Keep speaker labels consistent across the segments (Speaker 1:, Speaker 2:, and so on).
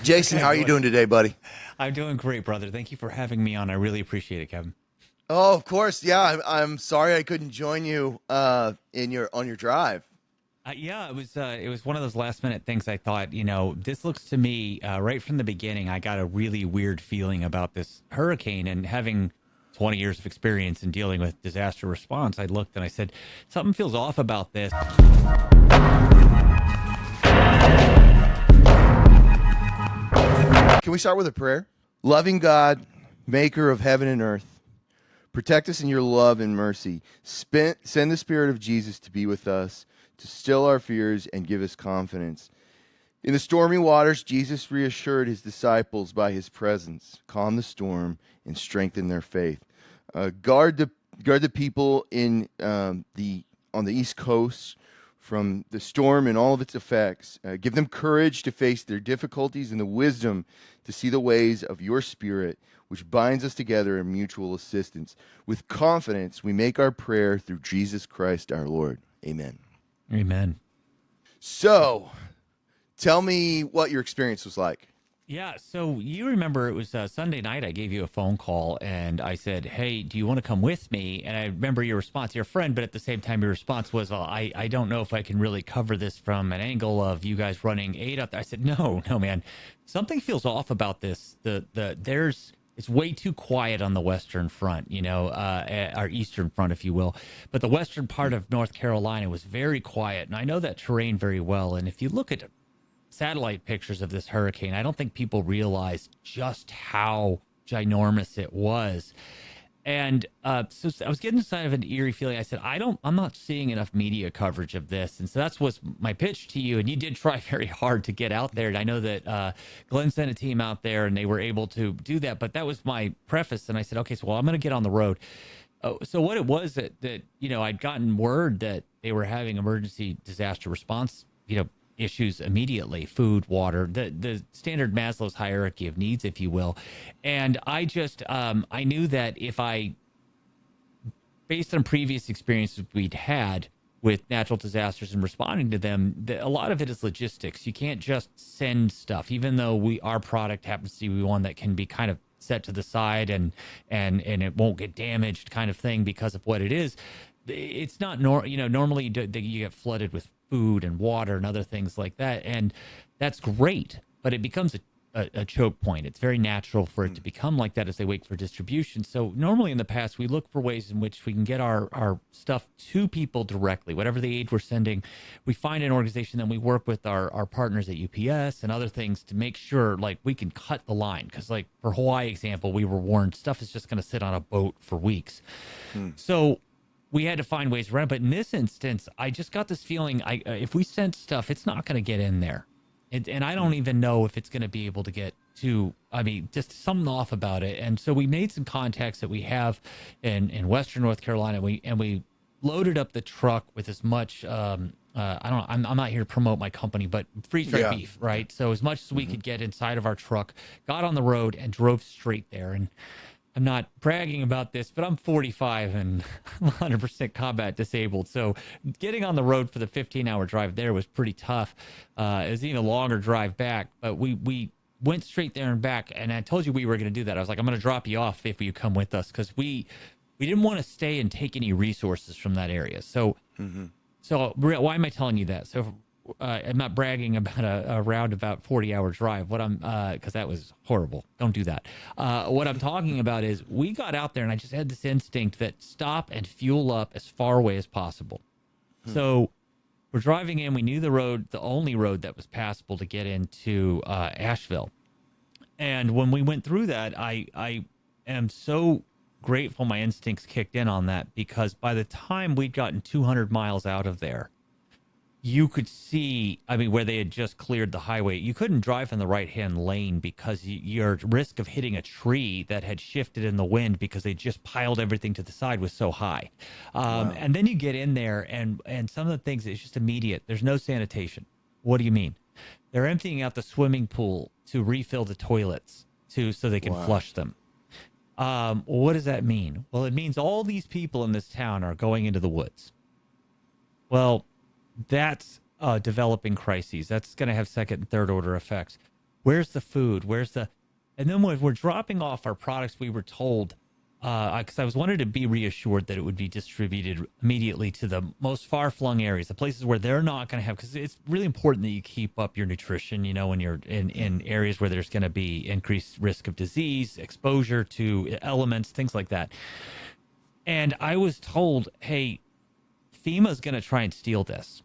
Speaker 1: Jason, how are you doing today, buddy?
Speaker 2: I'm doing great, brother. Thank you for having me on. I really appreciate it, Kevin.
Speaker 1: Oh, of course. Yeah, I'm sorry I couldn't join you in your on your drive.
Speaker 2: Yeah, it was one of those last minute things. I thought, this looks to me right from the beginning. I got a really weird feeling about this hurricane, and having 20 years of experience in dealing with disaster response, I looked and I said, something feels off about this.
Speaker 1: Can we start with a prayer? Loving God, maker of heaven and earth, protect us in your love and mercy. Send the Spirit of Jesus to be with us, to still our fears and give us confidence. In the stormy waters, Jesus reassured his disciples by his presence, calm the storm, and strengthen their faith. Guard the people in on the East Coast from the storm and all of its effects. Give them courage to face their difficulties and the wisdom to see the ways of your Spirit, which binds us together in mutual assistance. With confidence, we make our prayer through Jesus Christ our Lord. Amen.
Speaker 2: Amen.
Speaker 1: So, tell me what your experience was like.
Speaker 2: Yeah, so you remember it was Sunday night. I gave you a phone call and I said, "Hey, do you want to come with me?" And I remember your response, your friend, but at the same time, your response was, I don't know if I can really cover this from an angle of you guys running aid out there." I said, no, man, something feels off about this. It's way too quiet on the Western front, our Eastern front, if you will. But the Western part of North Carolina was very quiet. And I know that terrain very well. And if you look at satellite pictures of this hurricane, I don't think people realize just how ginormous it was. And so I was getting kind of an eerie feeling. I said, I'm not seeing enough media coverage of this. And so that's what's my pitch to you. And you did try very hard to get out there. And I know that Glenn sent a team out there and they were able to do that. But that was my preface. And I said, okay, so I'm going to get on the road. So what it was that I'd gotten word that they were having emergency disaster response, issues immediately: food, water, the standard Maslow's hierarchy of needs, if you will. And I just I knew that based on previous experiences we'd had with natural disasters and responding to them, a lot of it is logistics. You can't just send stuff, even though our product happens to be one that can be kind of set to the side and it won't get damaged, kind of thing, because of what it is. It's not normally you get flooded with food and water and other things like that, and that's great, but it becomes a choke point. It's very natural for it to become like that as they wait for distribution. So normally in the past, we look for ways in which we can get our stuff to people directly. Whatever the aid we're sending, we find an organization, then we work with our partners at UPS and other things to make sure we can cut the line. Because for Hawaii example, we were warned stuff is just going to sit on a boat for weeks. So we had to find ways around. But in this instance, I just got this feeling, if we sent stuff, it's not going to get in there. And I don't even know if it's going to be able to get to, just something off about it. And so we made some contacts that we have in Western North Carolina. We loaded up the truck with as much, I'm not here to promote my company, but freeze-dried beef, right? So as much as we could get inside of our truck, got on the road and drove straight there. And I'm not bragging about this, but I'm 45 and 100% combat disabled. So getting on the road for the 15-hour drive there was pretty tough. It was even a longer drive back, but we went straight there and back. And I told you we were going to do that. I was like, I'm going to drop you off if you come with us, because we didn't want to stay and take any resources from that area. So, so why am I telling you that? So I'm not bragging about a roundabout 40-hour drive. Because that was horrible. Don't do that. What I'm talking about is we got out there and I just had this instinct that stop and fuel up as far away as possible. So we're driving in. We knew the road, the only road that was passable to get into Asheville. And when we went through that, I am so grateful my instincts kicked in on that, because by the time we'd gotten 200 miles out of there, you could see, where they had just cleared the highway, you couldn't drive in the right-hand lane because your risk of hitting a tree that had shifted in the wind because they just piled everything to the side was so high. Wow. And then you get in there and some of the things, it's just immediate. There's no sanitation. What do you mean? They're emptying out the swimming pool to refill the toilets so they can flush them. What does that mean? Well, it means all these people in this town are going into the woods. Well, that's developing crises. That's going to have second and third order effects. Where's the food? And then when we're dropping off our products, we were told, because I was wanted to be reassured that it would be distributed immediately to the most far-flung areas, the places where they're not going to have, because it's really important that you keep up your nutrition, when you're in areas where there's going to be increased risk of disease, exposure to elements, things like that. And I was told, hey, FEMA's going to try and steal this.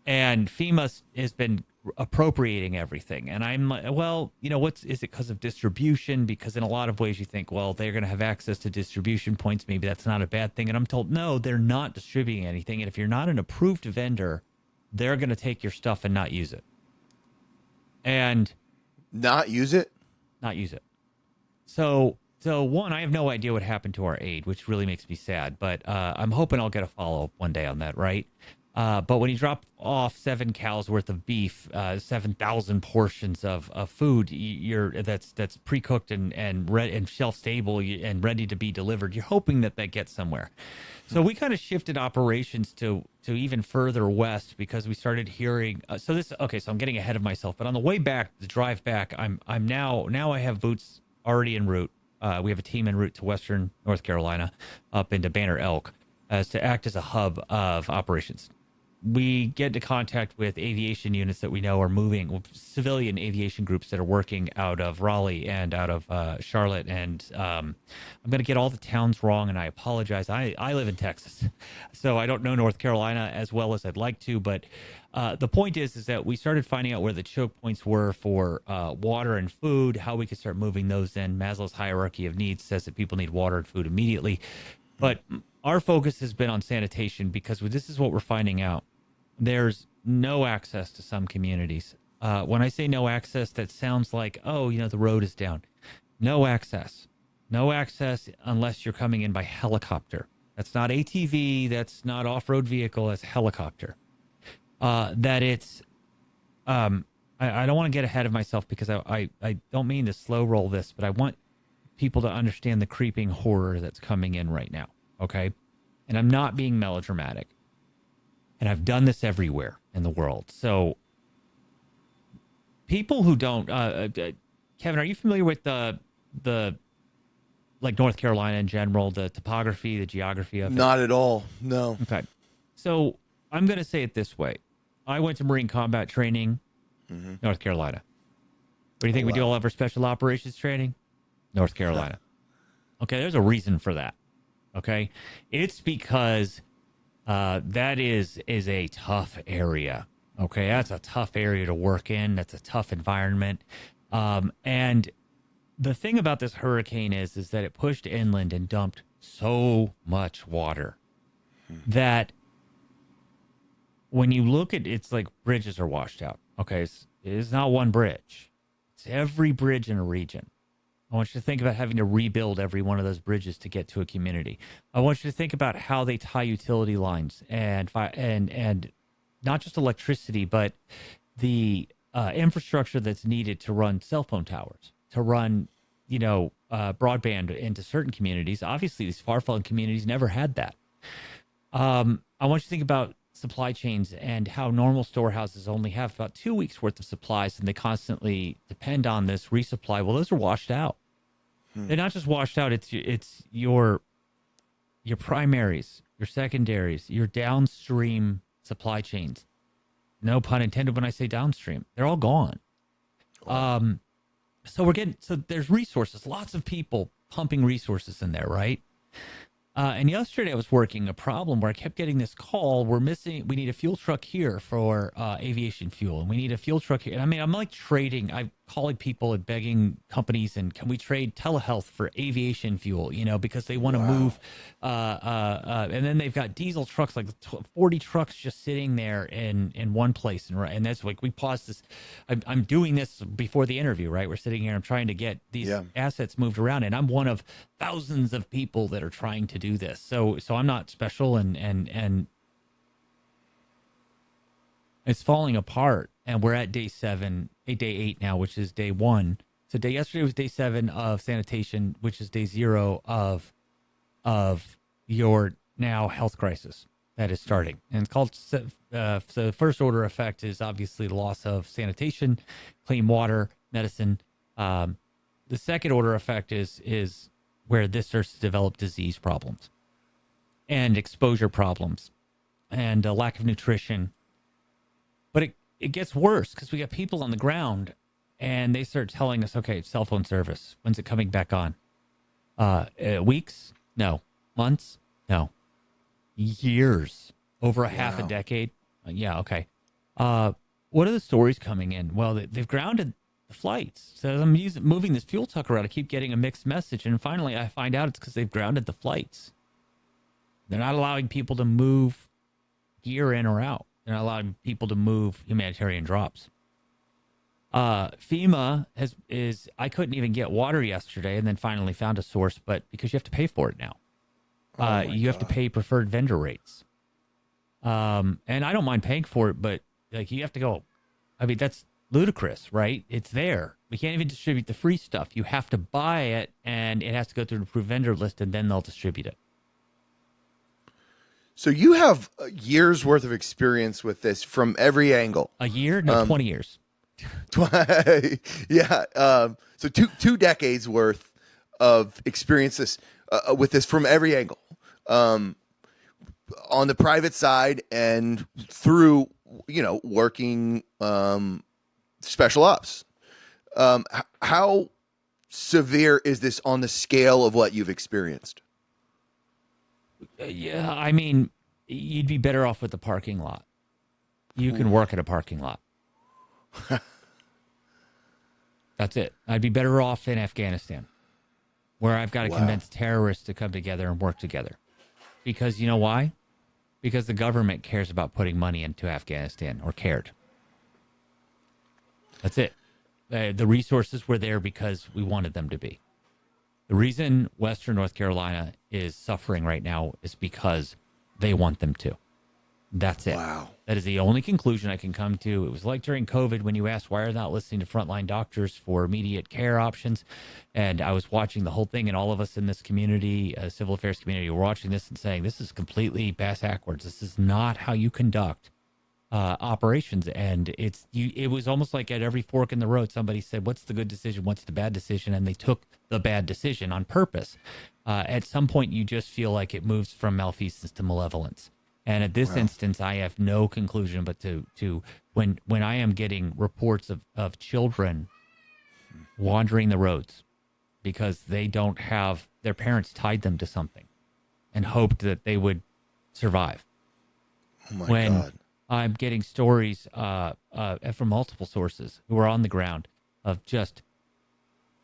Speaker 2: And FEMA has been appropriating everything. And I'm like, well, is it because of distribution? Because in a lot of ways you think, well, they're going to have access to distribution points. Maybe that's not a bad thing. And I'm told, no, they're not distributing anything. And if you're not an approved vendor, they're going to take your stuff and not use it. And
Speaker 1: not use it?
Speaker 2: Not use it. So one, I have no idea what happened to our aid, which really makes me sad. But I'm hoping I'll get a follow-up one day on that, right? But when you drop off 7 cows worth of beef, 7,000 portions of food, that's pre-cooked and shelf stable and ready to be delivered, you're hoping that gets somewhere. So we kind of shifted operations to even further west because we started hearing. So I'm getting ahead of myself. But on the way back, the drive back, I'm now I have boots already en route. We have a team en route to Western North Carolina, up into Banner Elk, to act as a hub of operations. We get into contact with aviation units that we know are moving, civilian aviation groups that are working out of Raleigh and out of Charlotte. And I'm going to get all the towns wrong, and I apologize. I live in Texas, so I don't know North Carolina as well as I'd like to. But the point is that we started finding out where the choke points were for water and food, how we could start moving those in. Maslow's hierarchy of needs says that people need water and food immediately. But our focus has been on sanitation because this is what we're finding out. There's no access to some communities. When I say no access, that sounds like, the road is down. No access. No access unless you're coming in by helicopter. That's not ATV. That's not off-road vehicle. That's helicopter. I don't want to get ahead of myself because I don't mean to slow roll this, but I want people to understand the creeping horror that's coming in right now. Okay. And I'm not being melodramatic. And I've done this everywhere in the world. So people who don't, Kevin, are you familiar with the like North Carolina in general, the topography, the geography of it?
Speaker 1: Not at all. No.
Speaker 2: Okay. So I'm going to say it this way. I went to Marine combat training, North Carolina. What do you think we do all of our special operations training? North Carolina. Okay. There's a reason for that. Okay. It's because that is a tough area. Okay, that's a tough area to work in. That's a tough environment. And the thing about this hurricane is that it pushed inland and dumped so much water that when you look at it's like bridges are washed out. Okay, it's not one bridge. It's every bridge in a region. I want you to think about having to rebuild every one of those bridges to get to a community. I want you to think about how they tie utility lines and not just electricity, but the infrastructure that's needed to run cell phone towers, to run, broadband into certain communities. Obviously, these far-flung communities never had that. I want you to think about supply chains and how normal storehouses only have about 2 weeks worth of supplies and they constantly depend on this resupply. Well, those are washed out. They're not just washed out. It's your primaries, your secondaries, your downstream supply chains. No pun intended when I say downstream. They're all gone. So there's resources, lots of people pumping resources in there, right? And yesterday I was working a problem where I kept getting this call. We need a fuel truck here for aviation fuel. And we need a fuel truck here. And I mean, I'm like trading. I'm calling people and begging companies, and can we trade telehealth for aviation fuel, because they want to move. And then they've got diesel trucks, like 40 trucks just sitting there in one place. And that's like, we paused this. I'm doing this before the interview, right? We're sitting here. I'm trying to get these assets moved around. And I'm one of thousands of people that are trying to do this. So I'm not special and it's falling apart. And we're at day 8 now, which is day 1. So yesterday was day 7 of sanitation, which is day 0 of your now health crisis that is starting. And it's called, so the first order effect is obviously the loss of sanitation, clean water, medicine. The second order effect is where this starts to develop disease problems and exposure problems and a lack of nutrition. But it gets worse because we got people on the ground and they start telling us, okay, cell phone service, when's it coming back on? Weeks? No. Months? No. Years. Over half a decade? Yeah, okay. What are the stories coming in? Well, they've grounded the flights. So I'm moving this fuel truck around. I keep getting a mixed message. And finally, I find out it's because they've grounded the flights. They're not allowing people to move gear in or out. They're not allowing people to move humanitarian drops. FEMA I couldn't even get water yesterday and then finally found a source, but because you have to pay for it now. You have to pay preferred vendor rates. And I don't mind paying for it, but like you have to go. I mean, that's ludicrous, right? It's there. We can't even distribute the free stuff. You have to buy it, and it has to go through the approved vendor list, and then they'll distribute it.
Speaker 1: So you have a year's worth of experience with this from every angle.
Speaker 2: A year? No, 20 years.
Speaker 1: Yeah. So two decades worth of experiences with this from every angle, on the private side and through, working special ops. How severe is this on the scale of what you've experienced?
Speaker 2: Yeah, I mean, you'd be better off with the parking lot. You can work at a parking lot. That's it. I'd be better off in Afghanistan, where I've got to convince terrorists to come together and work together. Because you know why? Because the government cares about putting money into Afghanistan, or cared. That's it. The resources were there because we wanted them to be. The reason Western North Carolina is suffering right now is because they want them to. That's it.
Speaker 1: Wow.
Speaker 2: That is the only conclusion I can come to. It was like during COVID when you asked why are they not listening to frontline doctors for immediate care options. And I was watching the whole thing, and all of us in this community, civil affairs community, were watching this and saying, this is completely backwards. This is not how you conduct operations. And it was almost like at every fork in the road, somebody said, what's the good decision? What's the bad decision? And they took the bad decision on purpose. At some point, you just feel like it moves from malfeasance to malevolence. And at this instance, I have no conclusion but to when I am getting reports of children wandering the roads because they don't have, their parents tied them to something and hoped that they would survive.
Speaker 1: Oh my God.
Speaker 2: I'm getting stories from multiple sources who are on the ground of just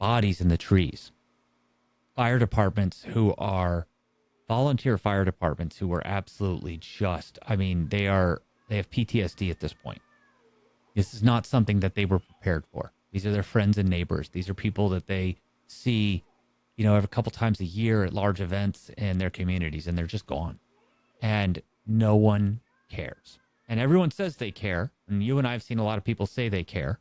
Speaker 2: bodies in the trees. Fire departments who are volunteer fire departments who are absolutely just, I mean, they have PTSD at this point. This is not something that they were prepared for. These are their friends and neighbors. These are people that they see, every couple times a year at large events in their communities, and they're just gone. And no one cares. And everyone says they care. And you and I have seen a lot of people say they care.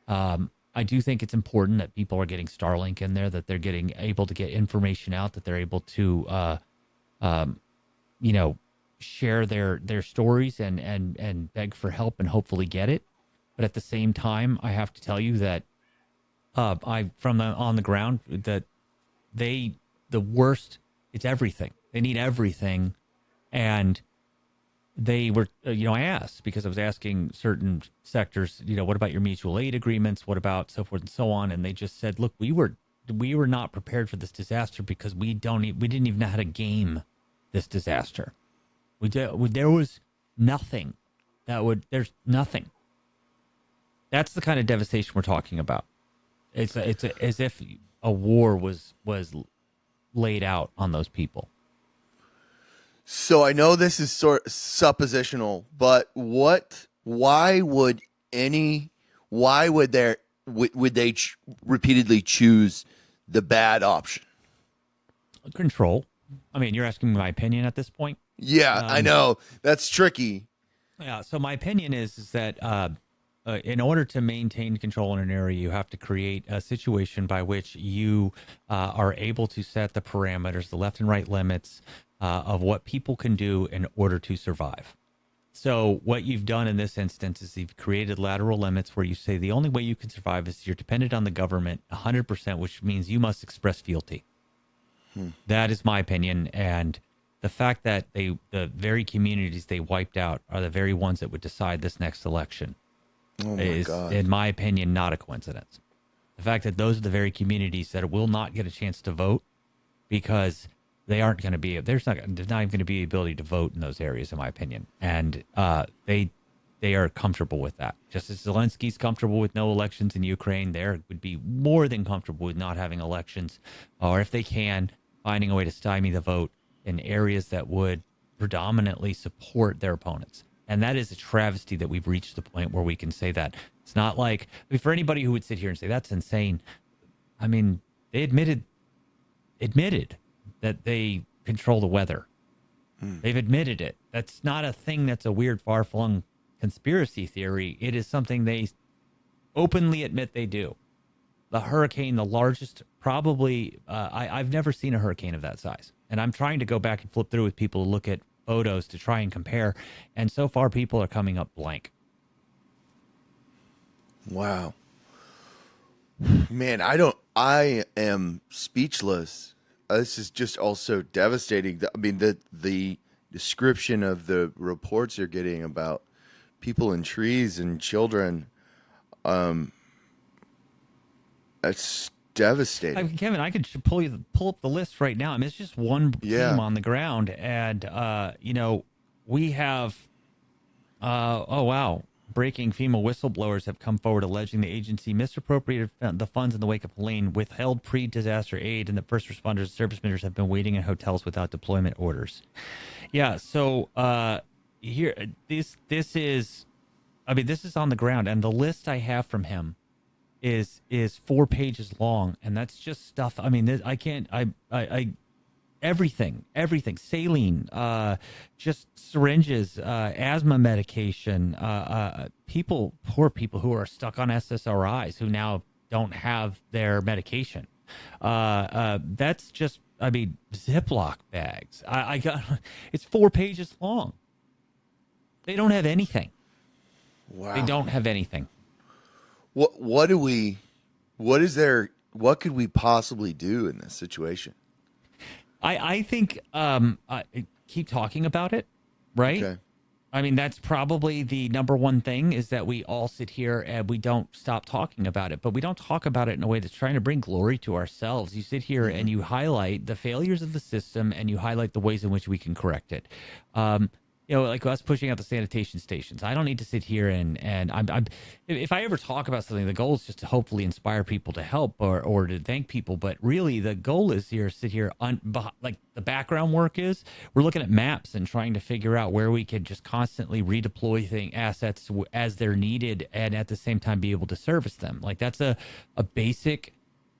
Speaker 2: I do think it's important that people are getting Starlink in there, that they're getting able to get information out, that they're able to, share their stories and beg for help and hopefully get it. But at the same time, I have to tell you that on the ground that the worst, it's everything. They need everything. And they were, I asked because I was asking certain sectors, what about your mutual aid agreements? What about so forth and so on? And they just said, look, we were not prepared for this disaster because we didn't even know how to game this disaster. There was nothing there's nothing. That's the kind of devastation we're talking about. It's as if a war was laid out on those people.
Speaker 1: So I know this is sort of suppositional, but why would they repeatedly choose the bad option?
Speaker 2: Control. I mean, you're asking my opinion at this point?
Speaker 1: Yeah, I know. That's tricky.
Speaker 2: Yeah, so my opinion is that in order to maintain control in an area, you have to create a situation by which you are able to set the parameters, the left and right limits, of what people can do in order to survive. So what you've done in this instance is you've created lateral limits where you say the only way you can survive is you're dependent on the government 100%, which means you must express fealty. That is my opinion. And the fact that the very communities they wiped out are the very ones that would decide this next election is, in my opinion, not a coincidence. The fact that those are the very communities that will not get a chance to vote because they aren't going to be, there's not even going to be the ability to vote in those areas, in my opinion. And they are comfortable with that. Just as Zelensky's comfortable with no elections in Ukraine, they would be more than comfortable with not having elections, or if they can, finding a way to stymie the vote in areas that would predominantly support their opponents. And that is a travesty that we've reached the point where we can say that. It's not like, I mean, for anybody who would sit here and say, that's insane. I mean, they admitted that they control the weather. They've admitted it. That's not a thing that's a weird, far-flung conspiracy theory. It is something they openly admit they do. The hurricane, the largest, probably, I've never seen a hurricane of that size. And I'm trying to go back and flip through with people to look at photos to try and compare. And so far, people are coming up blank.
Speaker 1: Wow. Man, I am speechless. This is just also devastating. I mean, the description of the reports you're getting about people in trees and children, that's devastating.
Speaker 2: I mean, Kevin, I could pull up the list right now. I mean, it's just one team on the ground, and we have. Oh wow! Breaking FEMA whistleblowers have come forward alleging the agency misappropriated the funds in the wake of Helene, withheld pre-disaster aid, and that first responders and service members have been waiting in hotels without deployment orders. Yeah, so here, this is, I mean, this is on the ground, and the list I have from him is 4 pages long, and that's just stuff. I mean, I can't. Everything, saline, just syringes, asthma medication, poor people who are stuck on SSRIs who now don't have their medication. That's just, I mean, Ziploc bags. I got, it's 4 pages long. They don't have anything.
Speaker 1: Wow.
Speaker 2: They don't have anything.
Speaker 1: What could we possibly do in this situation?
Speaker 2: I think keep talking about it, right?
Speaker 1: Okay.
Speaker 2: I mean, that's probably the number one thing, is that we all sit here and we don't stop talking about it, but we don't talk about it in a way that's trying to bring glory to ourselves. You sit here and you highlight the failures of the system and you highlight the ways in which we can correct it. Like us pushing out the sanitation stations. I don't need to sit here and I'm if I ever talk about something, the goal is just to hopefully inspire people to help or to thank people. But really, the goal is here, like the background work is, we're looking at maps and trying to figure out where we could just constantly redeploy assets as they're needed, and at the same time be able to service them. Like that's a basic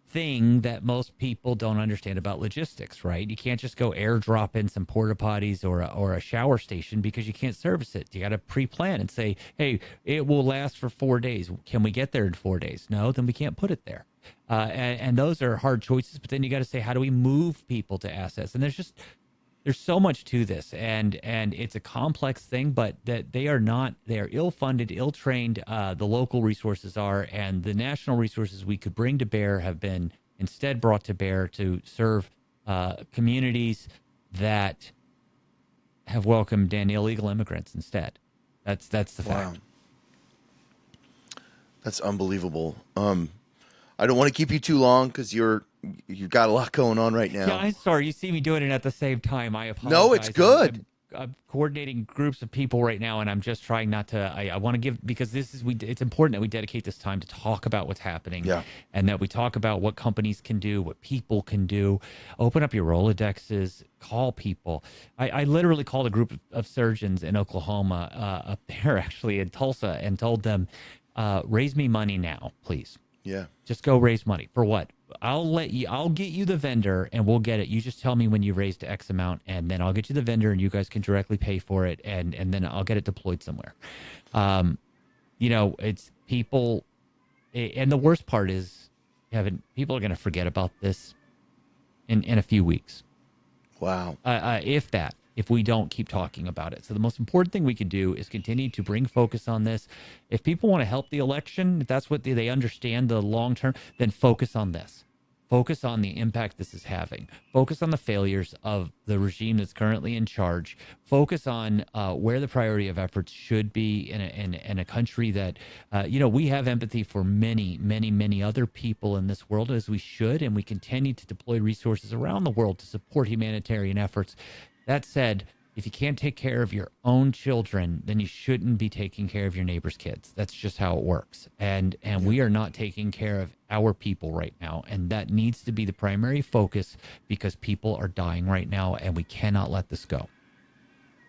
Speaker 2: thing that most people don't understand about logistics, right? You can't just go airdrop in some porta potties or a shower station because you can't service it. You got to pre-plan and say, hey, it will last for 4 days. Can we get there in 4 days? No, then we can't put it there. And those are hard choices, but then you got to say, how do we move people to assets? And there's so much to this, and it's a complex thing, but that they are ill-funded, ill-trained. The local resources are, and the national resources we could bring to bear have been instead brought to bear to serve communities that have welcomed in illegal immigrants instead. That's the fact.
Speaker 1: Wow. That's unbelievable. I don't want to keep you too long because you've got a lot going on right now.
Speaker 2: Yeah, I'm sorry. You see me doing it at the same time. I apologize.
Speaker 1: No, it's good.
Speaker 2: I'm coordinating groups of people right now, and I'm just trying not to. I want to give, because it's important that we dedicate this time to talk about what's happening, and that we talk about what companies can do, what people can do. Open up your Rolodexes, call people. I literally called a group of surgeons in Oklahoma, up there actually in Tulsa, and told them, raise me money now, please.
Speaker 1: Yeah.
Speaker 2: Just go raise money. For what? I'll get you the vendor and we'll get it. You just tell me when you raised X amount, and then I'll get you the vendor and you guys can directly pay for it, and then I'll get it deployed somewhere. It's people, and the worst part is, Kevin, people are going to forget about this in a few weeks.
Speaker 1: Wow.
Speaker 2: If we don't keep talking about it. So the most important thing we can do is continue to bring focus on this. If people want to help the election, if that's what they understand the long term, then focus on this. Focus on the impact this is having. Focus on the failures of the regime that's currently in charge. Focus on where the priority of efforts should be in a country that, we have empathy for many, many, many other people in this world, as we should, and we continue to deploy resources around the world to support humanitarian efforts. That said, if you can't take care of your own children, then you shouldn't be taking care of your neighbor's kids. That's just how it works. And we are not taking care of our people right now. And that needs to be the primary focus, because people are dying right now and we cannot let this go.